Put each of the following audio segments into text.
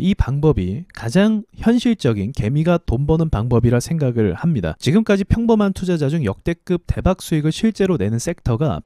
이 방법이 가장 현실적인 개미가 돈 버는 방법이라 생각을 합니다. 지금까지 평범한 투자자 중 역대급 대박 수익을 실제로 내는 섹터가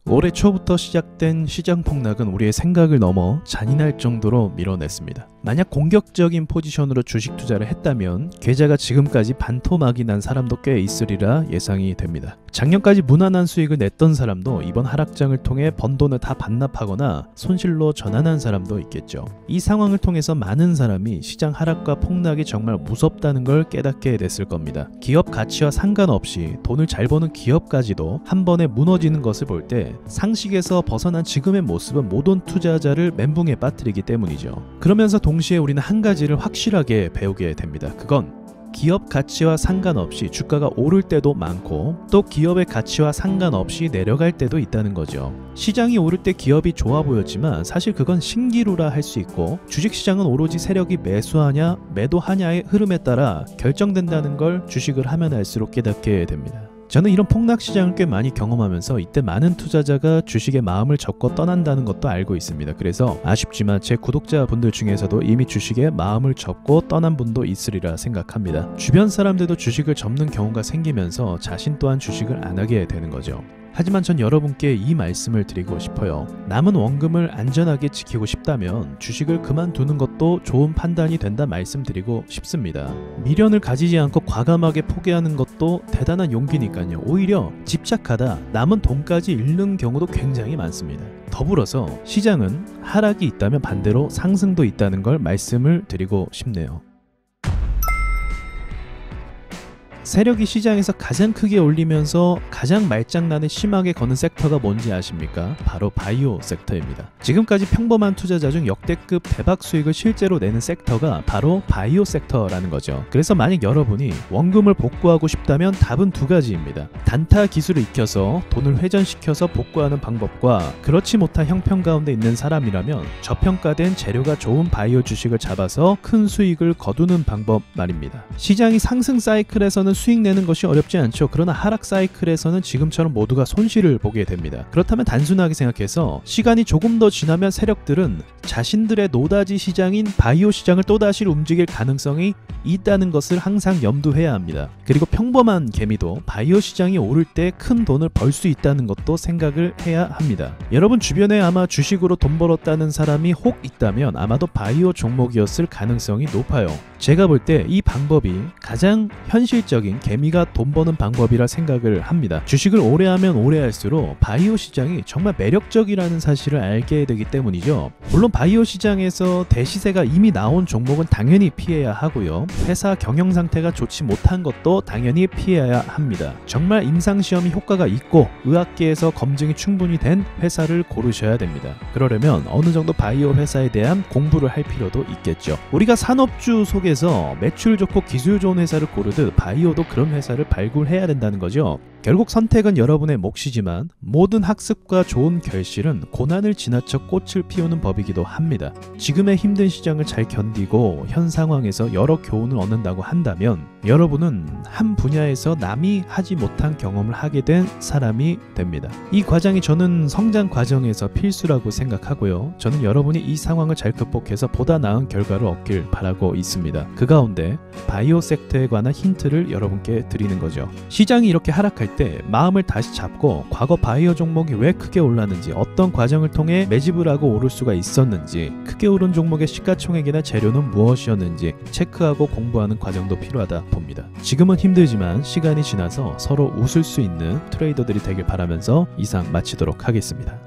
올해 초부터 시작된 시장 폭락은 우리의 생각을 넘어 잔인할 정도로 밀어냈습니다. 만약 공격적인 포지션으로 주식 투자를 했다면 계좌가 지금까지 반토막이 난 사람도 꽤 있으리라 예상이 됩니다. 작년까지 무난한 수익을 냈던 사람도 이번 하락장을 통해 번 돈을 다 반납하거나 손실로 전환한 사람도 있겠죠. 이 상황을 통해서 많은 사람이 시장 하락과 폭락이 정말 무섭다는 걸 깨닫게 됐을 겁니다. 기업 가치와 상관없이 돈을 잘 버는 기업까지도 한 번에 무너지는 것을 볼 때 상식에서 벗어난 지금의 모습은 모든 투자자를 멘붕에 빠뜨리기 때문이죠. 그러면서 동시에 우리는 한 가지를 확실하게 배우게 됩니다. 그건 기업 가치와 상관없이 주가가 오를 때도 많고 또 기업의 가치와 상관없이 내려갈 때도 있다는 거죠. 시장이 오를 때 기업이 좋아 보였지만 사실 그건 신기루라 할 수 있고 주식시장은 오로지 세력이 매수하냐 매도하냐의 흐름에 따라 결정된다는 걸 주식을 하면 할수록 깨닫게 됩니다. 저는 이런 폭락시장을 꽤 많이 경험하면서 이때 많은 투자자가 주식에 마음을 접고 떠난다는 것도 알고 있습니다. 그래서 아쉽지만 제 구독자분들 중에서도 이미 주식에 마음을 접고 떠난 분도 있으리라 생각합니다. 주변 사람들도 주식을 접는 경우가 생기면서 자신 또한 주식을 안 하게 되는 거죠. 하지만 전 여러분께 이 말씀을 드리고 싶어요. 남은 원금을 안전하게 지키고 싶다면 주식을 그만두는 것도 좋은 판단이 된다 말씀드리고 싶습니다. 미련을 가지지 않고 과감하게 포기하는 것도 대단한 용기니까요. 오히려 집착하다 남은 돈까지 잃는 경우도 굉장히 많습니다. 더불어서 시장은 하락이 있다면 반대로 상승도 있다는 걸 말씀을 드리고 싶네요. 세력이 시장에서 가장 크게 올리면서 가장 말장난을 심하게 거는 섹터가 뭔지 아십니까? 바로 바이오 섹터입니다. 지금까지 평범한 투자자 중 역대급 대박 수익을 실제로 내는 섹터가 바로 바이오 섹터라는 거죠. 그래서 만약 여러분이 원금을 복구하고 싶다면 답은 두 가지입니다. 단타 기술을 익혀서 돈을 회전시켜서 복구하는 방법과 그렇지 못한 형편 가운데 있는 사람이라면 저평가된 재료가 좋은 바이오 주식을 잡아서 큰 수익을 거두는 방법 말입니다. 시장이 상승 사이클에서는 수익 내는 것이 어렵지 않죠. 그러나 하락 사이클에서는 지금처럼 모두가 손실을 보게 됩니다. 그렇다면 단순하게 생각해서 시간이 조금 더 지나면 세력들은 자신들의 노다지 시장인 바이오 시장을 또다시 움직일 가능성이 있다는 것을 항상 염두해야 합니다. 그리고 평범한 개미도 바이오 시장이 오를 때 큰 돈을 벌 수 있다는 것도 생각을 해야 합니다. 여러분 주변에 아마 주식으로 돈 벌었다는 사람이 혹 있다면 아마도 바이오 종목이었을 가능성이 높아요. 제가 볼 때 이 방법이 가장 현실적인 개미가 돈 버는 방법이라 생각을 합니다. 주식을 오래 하면 오래 할수록 바이오 시장이 정말 매력적이라는 사실을 알게 되기 때문이죠. 물론 바이오 시장에서 대시세가 이미 나온 종목은 당연히 피해야 하고요. 회사 경영 상태가 좋지 못한 것도 당연히 피해야 합니다. 정말 임상시험이 효과가 있고 의학계에서 검증이 충분히 된 회사를 고르셔야 됩니다. 그러려면 어느 정도 바이오 회사에 대한 공부를 할 필요도 있겠죠. 우리가 산업주 속에서 매출 좋고 기술 좋은 회사를 고르듯 바이오도 그런 회사를 발굴해야 된다는 거죠. 결국 선택은 여러분의 몫이지만 모든 학습과 좋은 결실은 고난을 지나쳐 꽃을 피우는 법이기도 합니다. 지금의 힘든 시장을 잘 견디고 현 상황에서 여러 교훈을 얻는다고 한다면 여러분은 한 분야에서 남이 하지 못한 경험을 하게 된 사람이 됩니다. 이 과정이 저는 성장 과정에서 필수라고 생각하고요. 저는 여러분이 이 상황을 잘 극복해서 보다 나은 결과를 얻길 바라고 있습니다. 그 가운데 바이오 섹터에 관한 힌트를 여러분께 드리는 거죠. 시장이 이렇게 하락할 때 마음을 다시 잡고 과거 바이오 종목이 왜 크게 올랐는지 어떤 과정을 통해 매집을 하고 오를 수가 있었는지 크게 오른 종목의 시가총액이나 재료는 무엇이었는지 체크하고 공부하는 과정도 필요하다 봅니다. 지금은 힘들지만 시간이 지나서 서로 웃을 수 있는 트레이더들이 되길 바라면서 이상 마치도록 하겠습니다.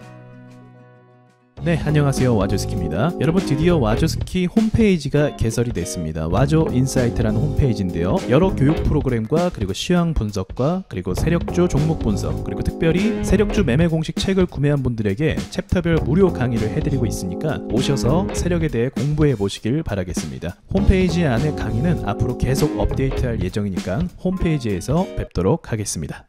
네, 안녕하세요. 와조스키입니다. 여러분 드디어 와조스키 홈페이지가 개설이 됐습니다. 와조 인사이트라는 홈페이지인데요. 여러 교육 프로그램과 그리고 시황 분석과 그리고 세력주 종목 분석 그리고 특별히 세력주 매매 공식 책을 구매한 분들에게 챕터별 무료 강의를 해드리고 있으니까 오셔서 세력에 대해 공부해 보시길 바라겠습니다. 홈페이지 안에 강의는 앞으로 계속 업데이트할 예정이니까 홈페이지에서 뵙도록 하겠습니다.